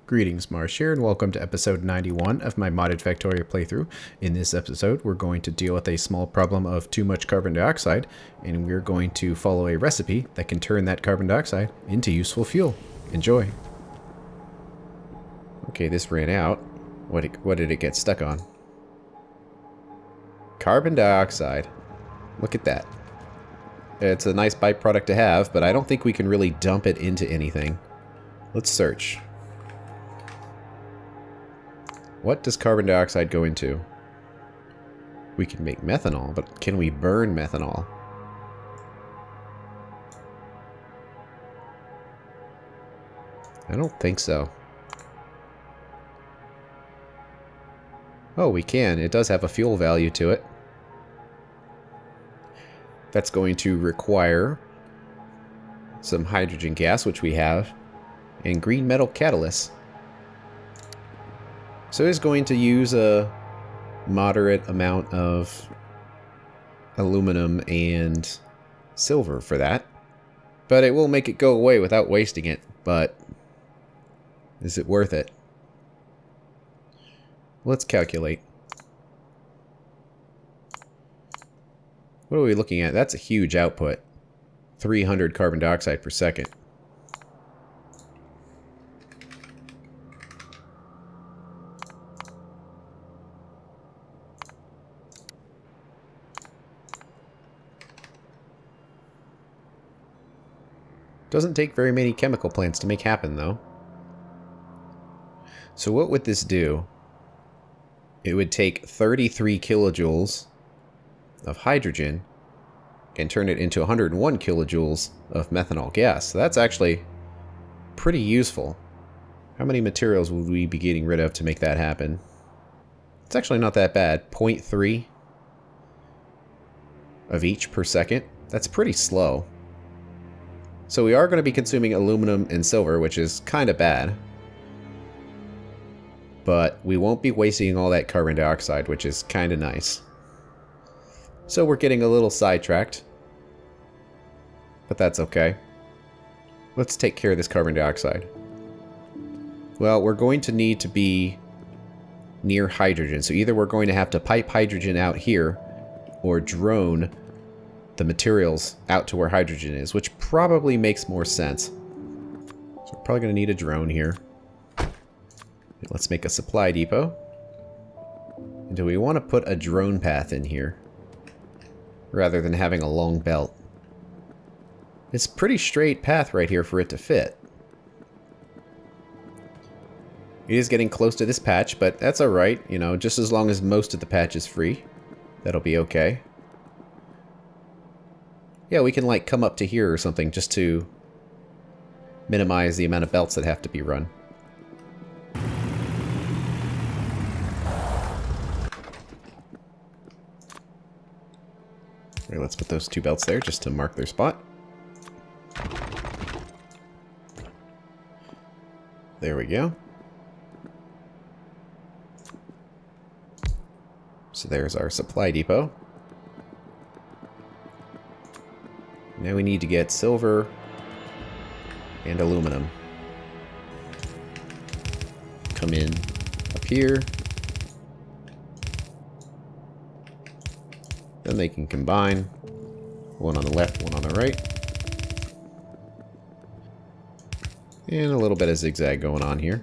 Greetings, Marsh here, and welcome to episode 91 of my modded Factorio playthrough. In this episode, we're going to deal with a small problem of too much carbon dioxide, and we're going to follow a recipe that can turn that carbon dioxide into useful fuel. Enjoy! Okay, this ran out. What did it get stuck on? Carbon dioxide. Look at that. It's a nice byproduct to have, but I don't think we can really dump it into anything. Let's search. What does carbon dioxide go into? We can make methanol, but can we burn methanol? I don't think so. Oh, we can. It does have a fuel value to it. That's going to require some hydrogen gas, which we have, and green metal catalyst. So it's going to use a moderate amount of aluminum and silver for that. But it will make it go away without wasting it. But is it worth it? Let's calculate. What are we looking at? That's a huge output. 300 carbon dioxide per second. Doesn't take very many chemical plants to make happen, though. So what would this do? It would take 33 kilojoules of hydrogen and turn it into 101 kilojoules of methanol gas. So that's actually pretty useful. How many materials would we be getting rid of to make that happen? It's actually not that bad. 0.3 of each per second. That's pretty slow. So we are going to be consuming aluminum and silver, which is kind of bad. But we won't be wasting all that carbon dioxide, which is kind of nice. So we're getting a little sidetracked. But that's okay. Let's take care of this carbon dioxide. Well, we're going to need to be near hydrogen. So either we're going to have to pipe hydrogen out here or drone the materials out to where hydrogen is, which probably makes more sense. So we're probably going to need a drone here. Let's make a supply depot. And do we want to put a drone path in here rather than having a long belt? It's a pretty straight path right here for it to fit. It is getting close to this patch, but that's alright. You know, just as long as most of the patch is free, that'll be okay. Yeah, we can like come up to here or something just to minimize the amount of belts that have to be run. Alright, let's put those two belts there just to mark their spot. There we go. So there's our supply depot. Now we need to get silver and aluminum. Come in up here. Then they can combine. One on the left, one on the right. And a little bit of zigzag going on here.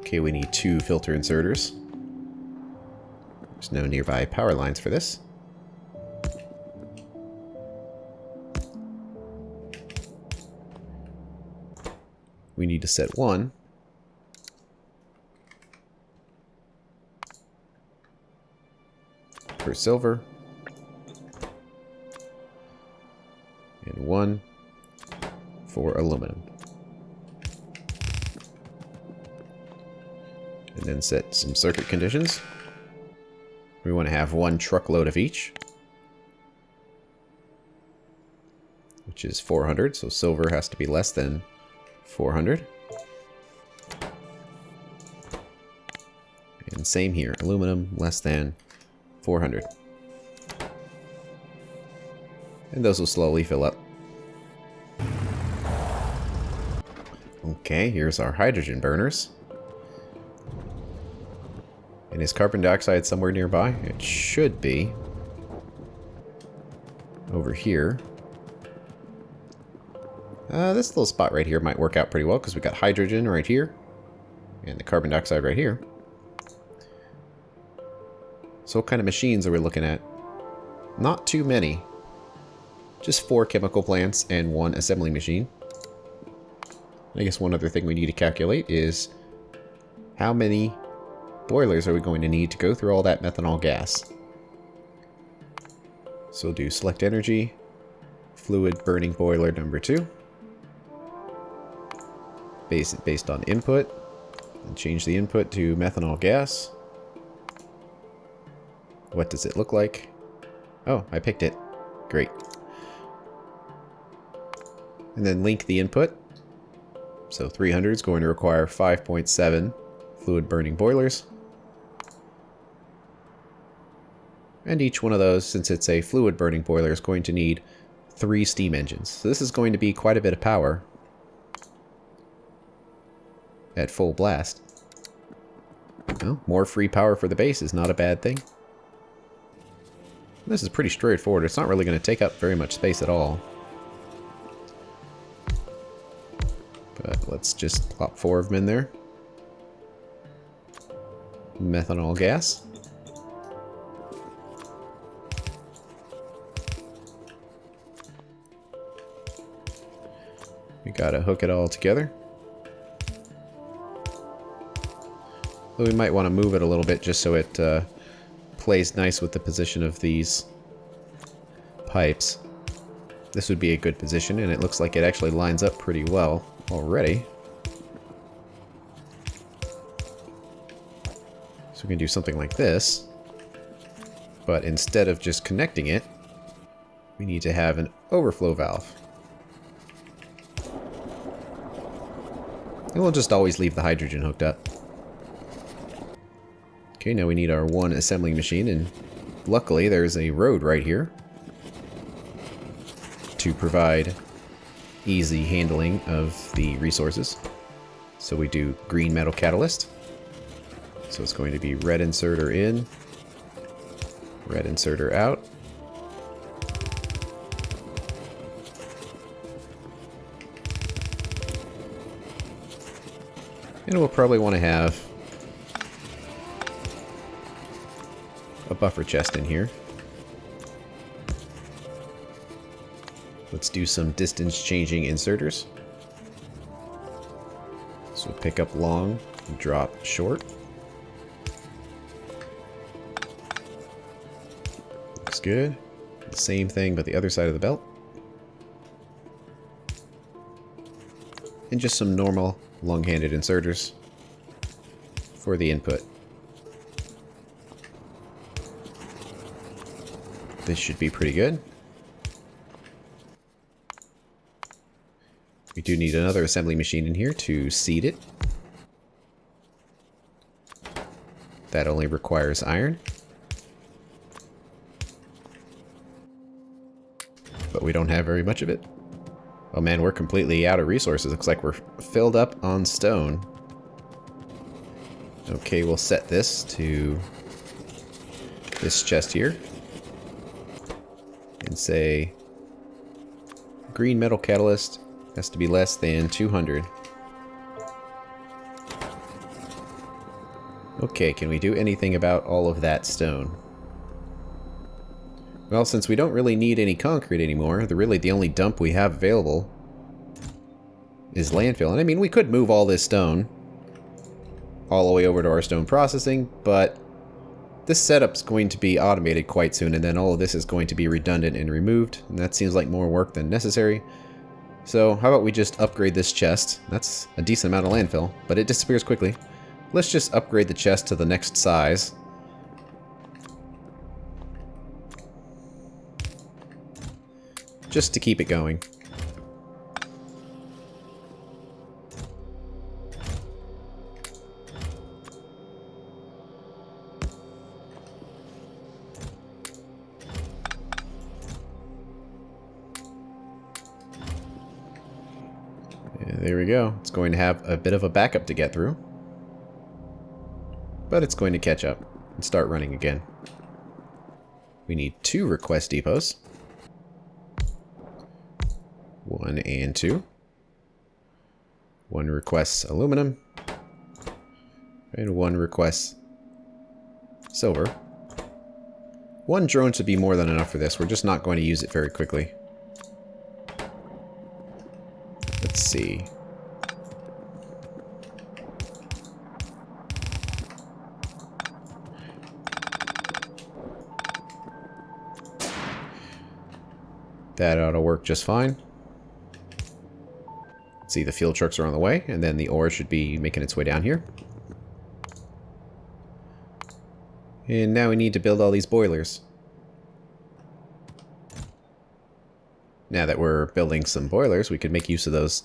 Okay, we need 2 filter inserters. There's no nearby power lines for this. We need to set 1. For silver. And 1 for aluminum. And then set some circuit conditions. We want to have 1 truckload of each, which is 400, so silver has to be less than 400. And same here, aluminum less than 400. And those will slowly fill up. Okay, here's our hydrogen burners. And is carbon dioxide somewhere nearby? It should be. Over here. This little spot right here might work out pretty well because we got hydrogen right here. And the carbon dioxide right here. So what kind of machines are we looking at? Not too many. Just 4 chemical plants and 1 assembly machine. I guess one other thing we need to calculate is how many boilers are we going to need to go through all that methanol gas. So we'll do select energy, fluid burning boiler number 2. Based on input, and change the input to methanol gas. What does it look like? Oh, I picked it. Great. And then link the input. So 300 is going to require 5.7 fluid burning boilers. And each one of those, since it's a fluid burning boiler, is going to need 3 steam engines. So this is going to be quite a bit of power at full blast. Well, more free power for the base is not a bad thing. This is pretty straightforward. It's not really going to take up very much space at all. But let's just plop 4 of them in there. Methanol gas. We gotta hook it all together. Though we might want to move it a little bit just so it plays nice with the position of these pipes. This would be a good position, and it looks like it actually lines up pretty well already. So we can do something like this, but instead of just connecting it, we need to have an overflow valve. And we'll just always leave the hydrogen hooked up. Okay, now we need our 1 assembling machine, and luckily there's a road right here to provide easy handling of the resources. So we do green metal catalyst. So it's going to be red inserter in, red inserter out. And we'll probably want to have a buffer chest in here. Let's do some distance changing inserters. So pick up long and drop short. Looks good. The same thing but the other side of the belt. And just some normal long-handed inserters for the input. This should be pretty good. We do need another assembly machine in here to seed it. That only requires iron. But we don't have very much of it. Oh man, we're completely out of resources. Looks like we're filled up on stone. Okay, we'll set this to this chest here. And say green metal catalyst has to be less than 200. Okay, can we do anything about all of that stone? Well, since we don't really need any concrete anymore, really the only dump we have available is landfill. And I mean, we could move all this stone all the way over to our stone processing, but this setup's going to be automated quite soon, and then all of this is going to be redundant and removed, and that seems like more work than necessary. So how about we just upgrade this chest? That's a decent amount of landfill, but it disappears quickly. Let's just upgrade the chest to the next size. Just to keep it going. There we go. It's going to have a bit of a backup to get through. But it's going to catch up and start running again. We need 2 request depots. 1 and 2. 1 requests aluminum. And 1 requests silver. 1 drone should be more than enough for this. We're just not going to use it very quickly. Let's see. That ought to work just fine. See, the fuel trucks are on the way, and then the ore should be making its way down here. And now we need to build all these boilers. Now that we're building some boilers, we could make use of those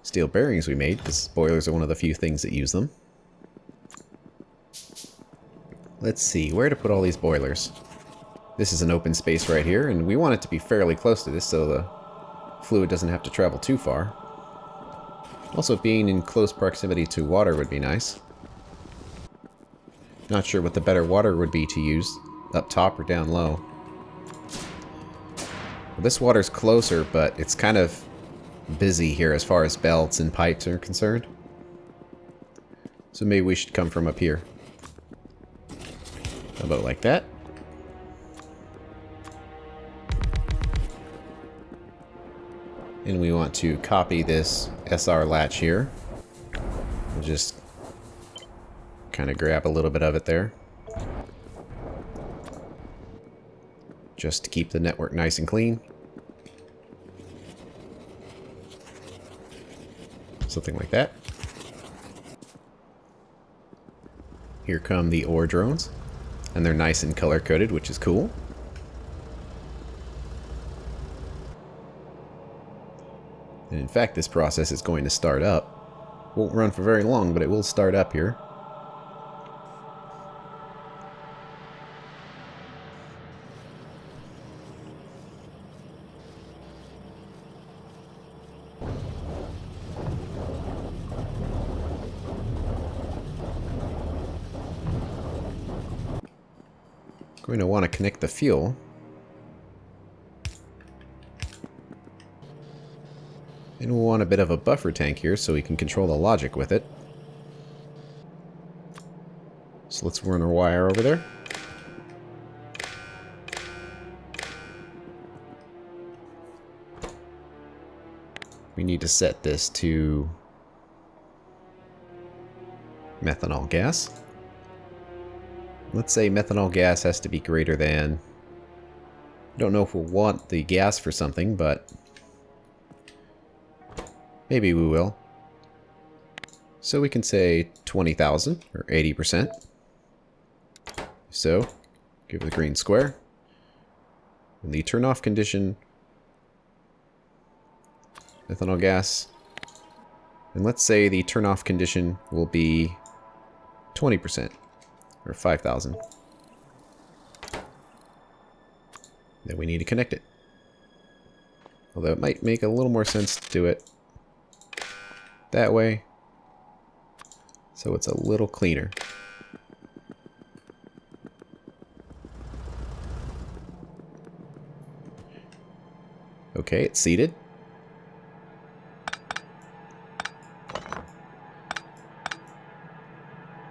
steel bearings we made, because boilers are one of the few things that use them. Let's see, where to put all these boilers. This is an open space right here, and we want it to be fairly close to this so the fluid doesn't have to travel too far. Also, being in close proximity to water would be nice. Not sure what the better water would be to use, up top or down low. Well, this water's closer, but it's kind of busy here as far as belts and pipes are concerned. So maybe we should come from up here. How about like that? And we want to copy this SR latch here. We'll just kind of grab a little bit of it there. Just to keep the network nice and clean. Something like that. Here come the ore drones. And they're nice and color-coded, which is cool. And in fact, this process is going to start up. Won't run for very long, but it will start up here. Going to want to connect the fuel. And we'll want a bit of a buffer tank here so we can control the logic with it. So let's run our wire over there. We need to set this to methanol gas. Let's say methanol gas has to be greater than... I don't know if we'll want the gas for something, but maybe we will. So we can say 20,000 or 80%. So, give it a green square. In the turn off condition, methanol gas. And let's say the turn off condition will be 20%. Or 5,000. Then we need to connect it. Although it might make a little more sense to do it that way. So it's a little cleaner. Okay, it's seated.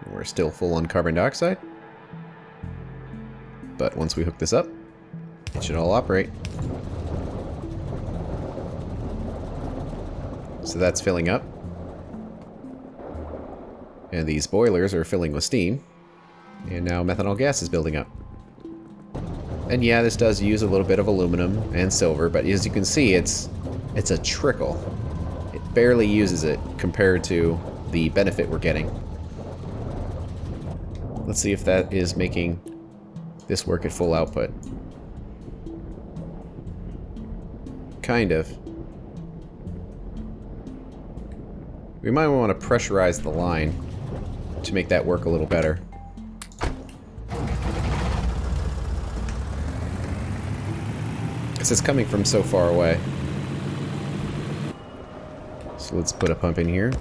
We're still full on carbon dioxide. But once we hook this up, it should all operate. So that's filling up. And these boilers are filling with steam. And now methanol gas is building up. And yeah, this does use a little bit of aluminum and silver, but as you can see, it's a trickle. It barely uses it compared to the benefit we're getting. Let's see if that is making this work at full output. Kind of. We might want to pressurize the line to make that work a little better. Because it's coming from so far away. So let's put a pump in here.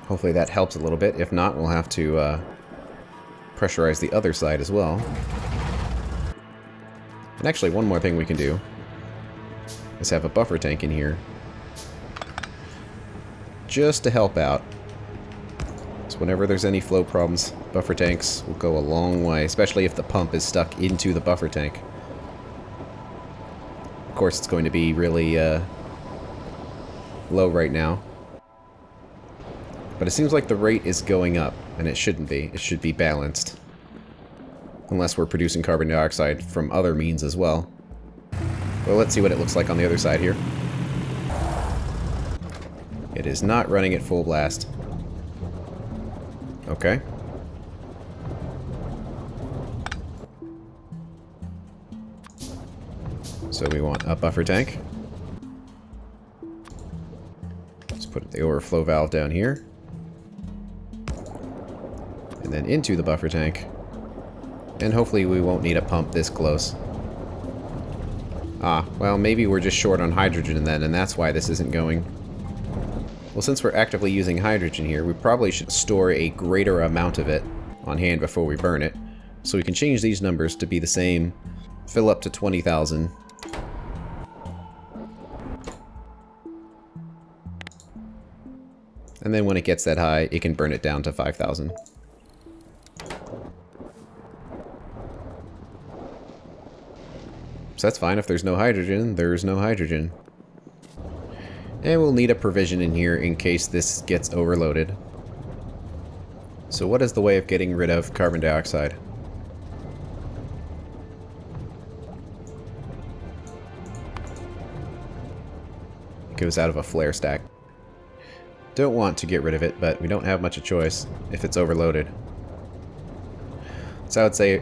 Hopefully that helps a little bit. If not, we'll have to pressurize the other side as well. And actually, one more thing we can do is have a buffer tank in here. Just to help out. So whenever there's any flow problems, buffer tanks will go a long way, especially if the pump is stuck into the buffer tank. Of course, it's going to be really low right now. But it seems like the rate is going up, and it shouldn't be. It should be balanced. Unless we're producing carbon dioxide from other means as well. Well, let's see what it looks like on the other side here. It is not running at full blast. Okay. So we want a buffer tank. Let's put the overflow valve down here. And then into the buffer tank. And hopefully we won't need a pump this close. Ah, well, maybe we're just short on hydrogen then, and that's why this isn't going. Well, since we're actively using hydrogen here, we probably should store a greater amount of it on hand before we burn it. So we can change these numbers to be the same. Fill up to 20,000. And then when it gets that high, it can burn it down to 5,000. So that's fine. If there's no hydrogen, there's no hydrogen. And we'll need a provision in here in case this gets overloaded. So what is the way of getting rid of carbon dioxide? It goes out of a flare stack. Don't want to get rid of it, but we don't have much of a choice if it's overloaded. So I would say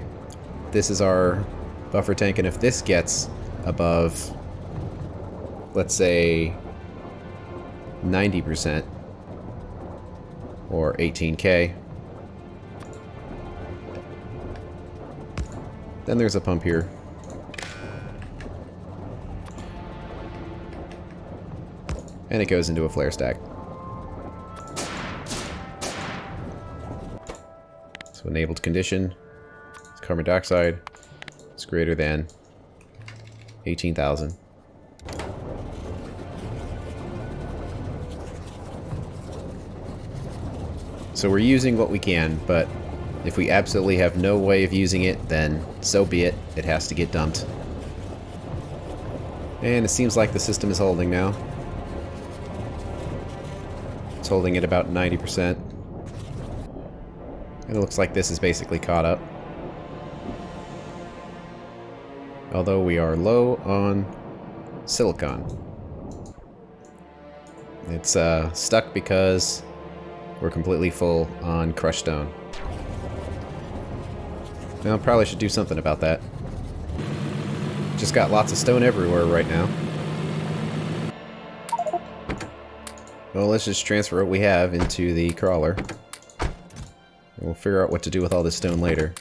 this is our buffer tank, and if this gets above, let's say, 90% or 18K, then there's a pump here. And it goes into a flare stack. So enabled condition, carbon dioxide is greater than 18,000. So we're using what we can, but if we absolutely have no way of using it, then so be it. It has to get dumped. And it seems like the system is holding now. It's holding at about 90%. And it looks like this is basically caught up. Although we are low on silicon. It's stuck because we're completely full on crushed stone. Well, probably should do something about that. Just got lots of stone everywhere right now. Well, let's just transfer what we have into the crawler. And we'll figure out what to do with all this stone later.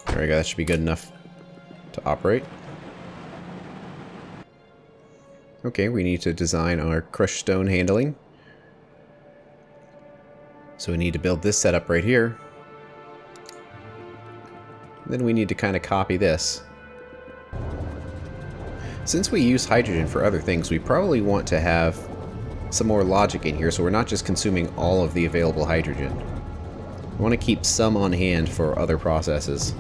There we go, that should be good enough to operate. Okay, we need to design our crushed stone handling. So we need to build this setup right here. Then we need to kind of copy this. Since we use hydrogen for other things, we probably want to have some more logic in here so we're not just consuming all of the available hydrogen. We want to keep some on hand for other processes.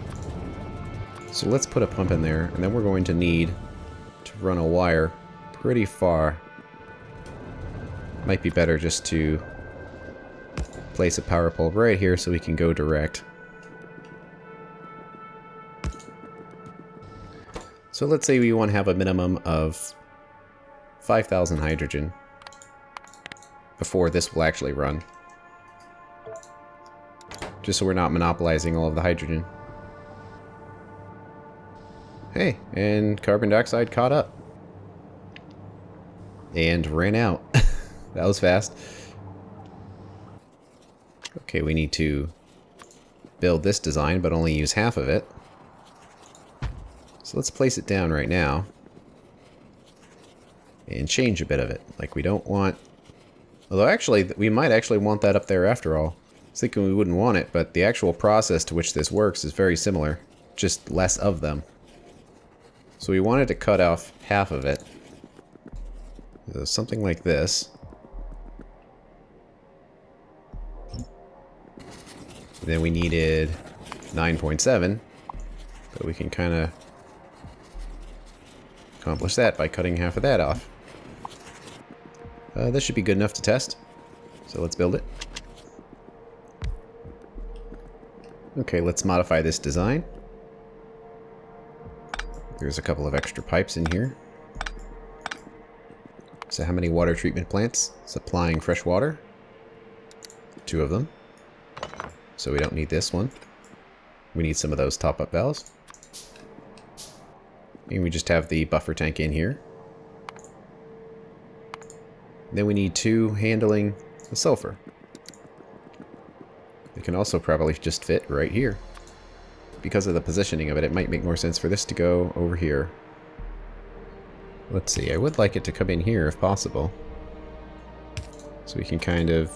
So let's put a pump in there, and then we're going to need to run a wire pretty far. Might be better just to place a power pole right here so we can go direct. So let's say we want to have a minimum of 5,000 hydrogen before this will actually run. Just so we're not monopolizing all of the hydrogen. Hey, and carbon dioxide caught up. And ran out. That was fast. Okay, we need to build this design, but only use half of it. So let's place it down right now. And change a bit of it. Like, we don't want... Although, actually, we might actually want that up there after all. I was thinking we wouldn't want it, but the actual process to which this works is very similar. Just less of them. So we wanted to cut off half of it. So something like this. Then we needed 9.7, but we can kind of accomplish that by cutting half of that off. This should be good enough to test, so let's build it. Okay, let's modify this design. There's a couple of extra pipes in here. So how many water treatment plants supplying fresh water? 2 of them. So we don't need this one. We need some of those top-up valves. And we just have the buffer tank in here. Then we need 2 handling the sulfur. It can also probably just fit right here. Because of the positioning of it, it might make more sense for this to go over here. Let's see, I would like it to come in here if possible. So we can kind of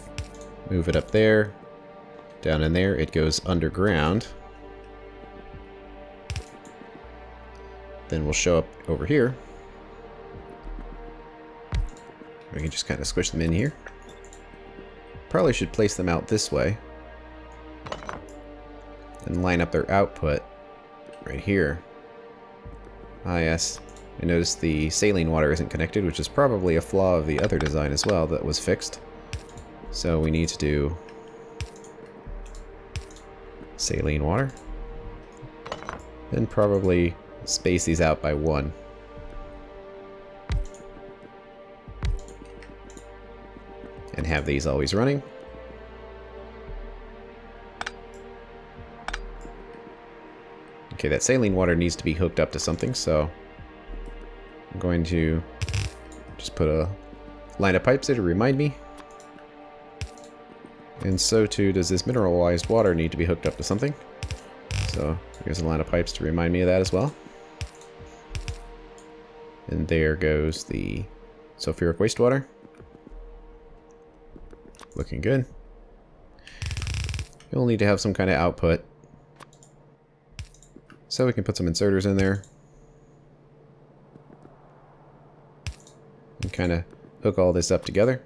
move it up there. Down in there, it goes underground. Then we'll show up over here. We can just kind of squish them in here. Probably should place them out this way. And line up their output right here. Ah, yes. I noticed the saline water isn't connected, which is probably a flaw of the other design as well that was fixed. So we need to do saline water. Then probably space these out by 1. And have these always running. Okay, that saline water needs to be hooked up to something, so I'm going to just put a line of pipes there to remind me. And so too does this mineralized water need to be hooked up to something. So here's a line of pipes to remind me of that as well. And there goes the sulfuric wastewater. Looking good. You'll need to have some kind of output. So we can put some inserters in there. And kind of hook all this up together.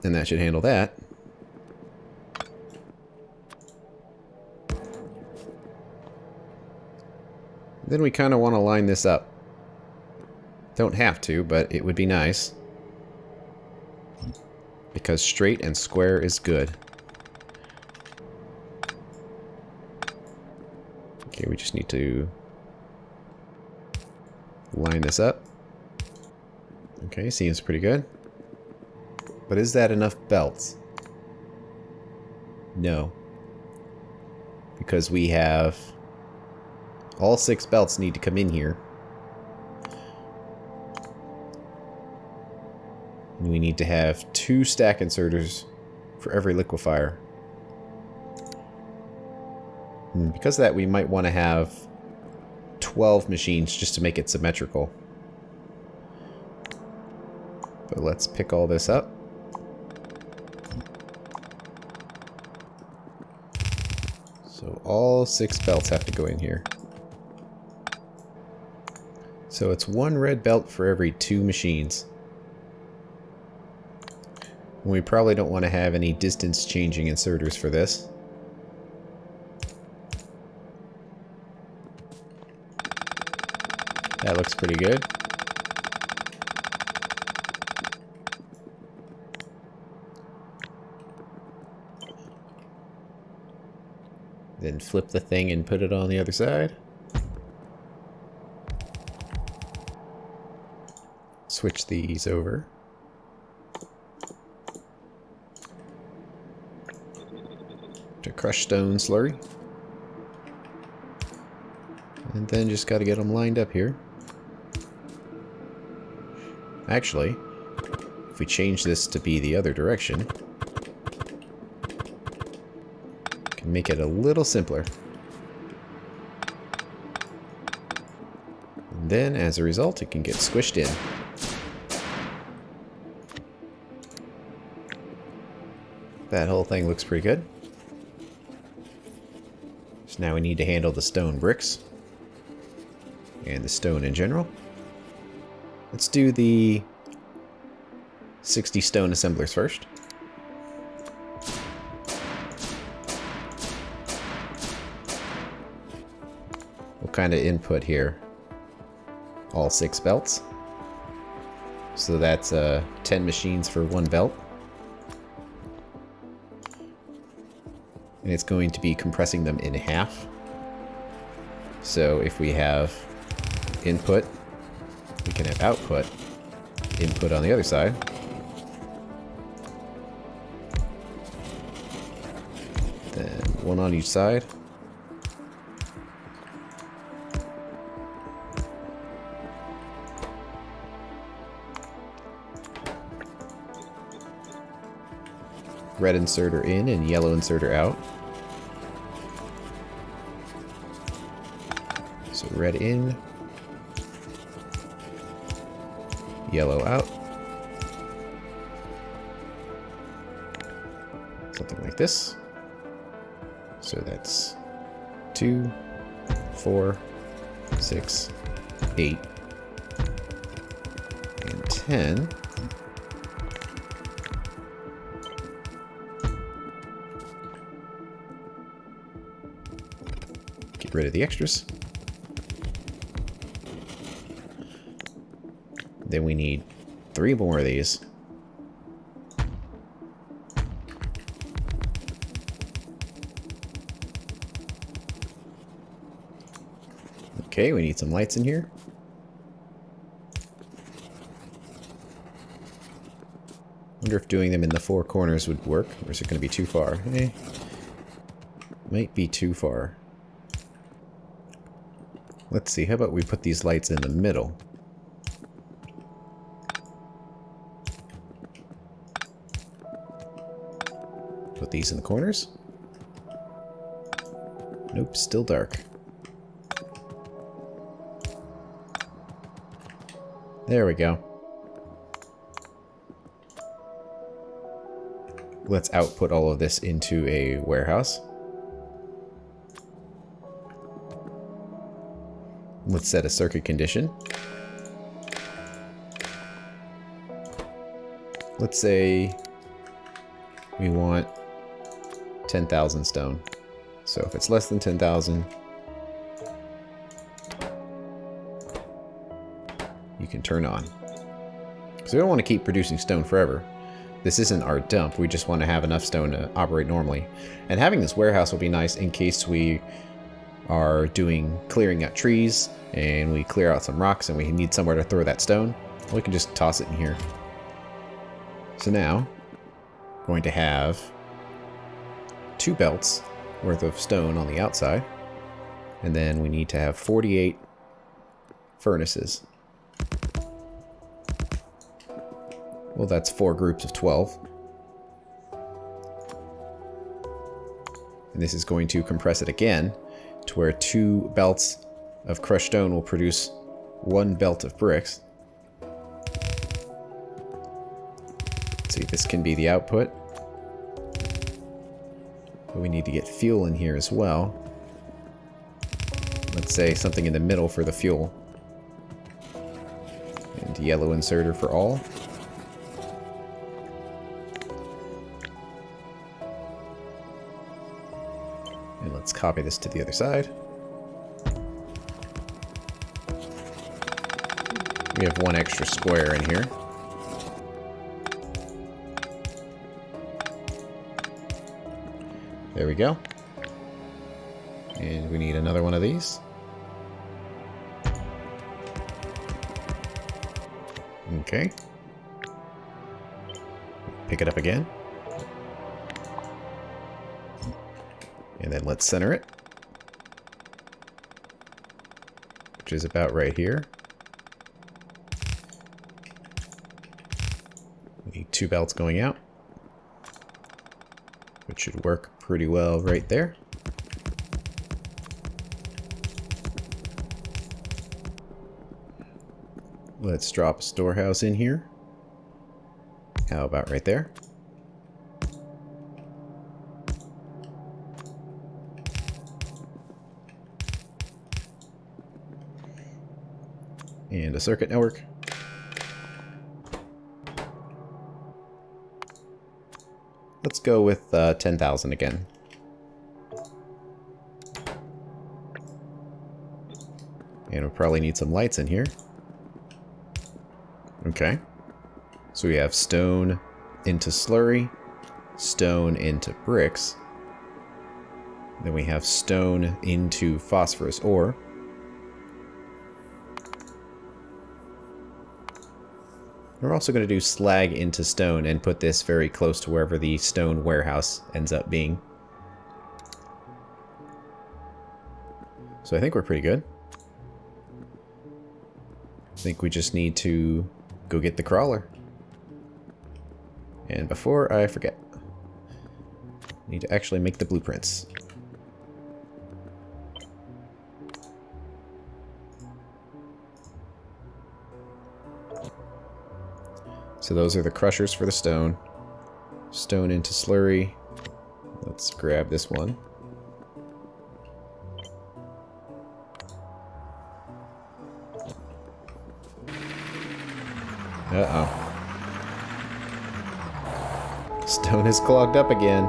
And that should handle that. Then we kind of want to line this up. Don't have to, but it would be nice. Because straight and square is good. Okay, we just need to line this up. Okay, seems pretty good. But is that enough belts? No. Because we have... all 6 belts need to come in here. And we need to have 2 stack inserters for every liquefier. And because of that, we might want to have 12 machines just to make it symmetrical. But let's pick all this up. So all 6 belts have to go in here. So it's 1 red belt for every 2 machines. And we probably don't want to have any distance changing inserters for this. That looks pretty good. Then flip the thing and put it on the other side. Switch these over. To crushed stone slurry. And then just got to get them lined up here. Actually, if we change this to be the other direction, make it a little simpler. And then, as a result, it can get squished in. That whole thing looks pretty good. So now we need to handle the stone bricks. And the stone in general. Let's do the 60 stone assemblers first. What kind of input here? All 6 belts. So that's 10 machines for 1 belt. And it's going to be compressing them in half. So if we have input, we can have output, input on the other side. Then 1 on each side. Red inserter in and yellow inserter out. So red in, yellow out. Something like this. So that's 2, 4, 6, 8, and 10. Get rid of the extras. Then we need 3 more of these. Okay, we need some lights in here. Wonder if doing them in the 4 corners would work, or is it going to be too far? Might be too far. Let's see, how about we put these lights in the middle? Put these in the corners. Nope, still dark. There we go. Let's output all of this into a warehouse. Let's set a circuit condition. Let's say we want 10,000 stone. So if it's less than 10,000, you can turn on. So we don't want to keep producing stone forever. This isn't our dump. We just want to have enough stone to operate normally. And having this warehouse will be nice in case we are clearing out trees and we clear out some rocks and we need somewhere to throw that stone. We can just toss it in here. So now, going to have 2 belts worth of stone on the outside. And then we need to have 48 furnaces. Well, that's 4 groups of 12. And this is going to compress it again to where 2 belts of crushed stone will produce 1 belt of bricks. Let's see, this can be the output. But we need to get fuel in here as well. Let's say something in the middle for the fuel. And yellow inserter for all. And let's copy this to the other side. We have 1 extra square in here. There we go. And we need another one of these. Okay. Pick it up again. And then let's center it. Which is about right here. We need 2 belts going out. Which should work pretty well right there. Let's drop a storehouse in here. How about right there? And a circuit network. Let's go with 10,000 again. And we'll probably need some lights in here. Okay. So we have stone into slurry, stone into bricks. Then we have stone into phosphorus ore. We're also going to do slag into stone and put this very close to wherever the stone warehouse ends up being. So I think we're pretty good. I think we just need to go get the crawler. And before I forget, I need to actually make the blueprints. So those are the crushers for the stone. Stone into slurry. Let's grab this one. Uh-oh. Stone is clogged up again.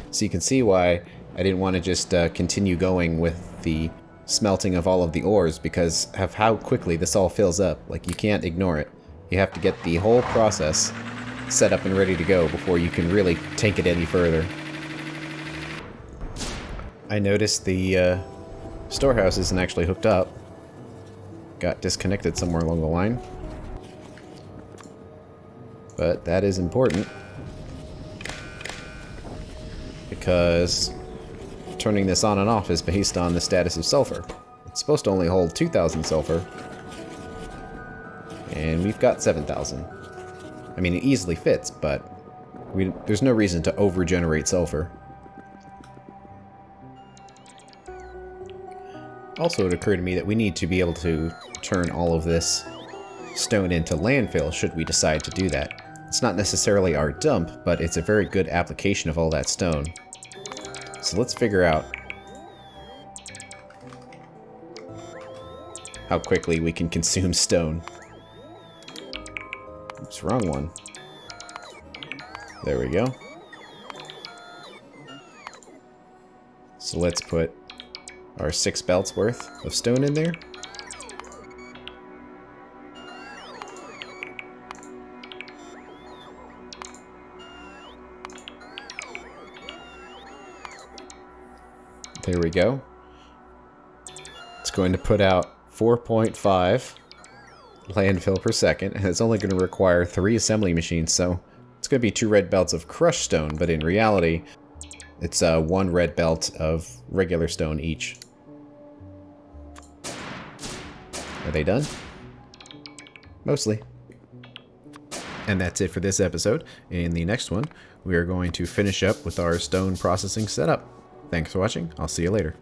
So you can see why I didn't want to just continue going with the smelting of all of the ores, because of how quickly this all fills up. Like, you can't ignore it. You have to get the whole process set up and ready to go before you can really take it any further. I noticed the storehouse isn't actually hooked up. Got disconnected somewhere along the line. But that is important, because turning this on and off is based on the status of sulfur. It's supposed to only hold 2,000 sulfur, and we've got 7,000. I mean, it easily fits, but there's no reason to over-generate sulfur. Also, it occurred to me that we need to be able to turn all of this stone into landfill should we decide to do that. It's not necessarily our dump, but it's a very good application of all that stone. So let's figure out how quickly we can consume stone. Oops, wrong one. There we go. So let's put our 6 belts worth of stone in there. There we go. It's going to put out 4.5 landfill per second, and it's only going to require 3 assembly machines, so it's going to be 2 red belts of crushed stone, but in reality, it's 1 red belt of regular stone each. Are they done? Mostly. And that's it for this episode. In the next one, we are going to finish up with our stone processing setup. Thanks for watching. I'll see you later.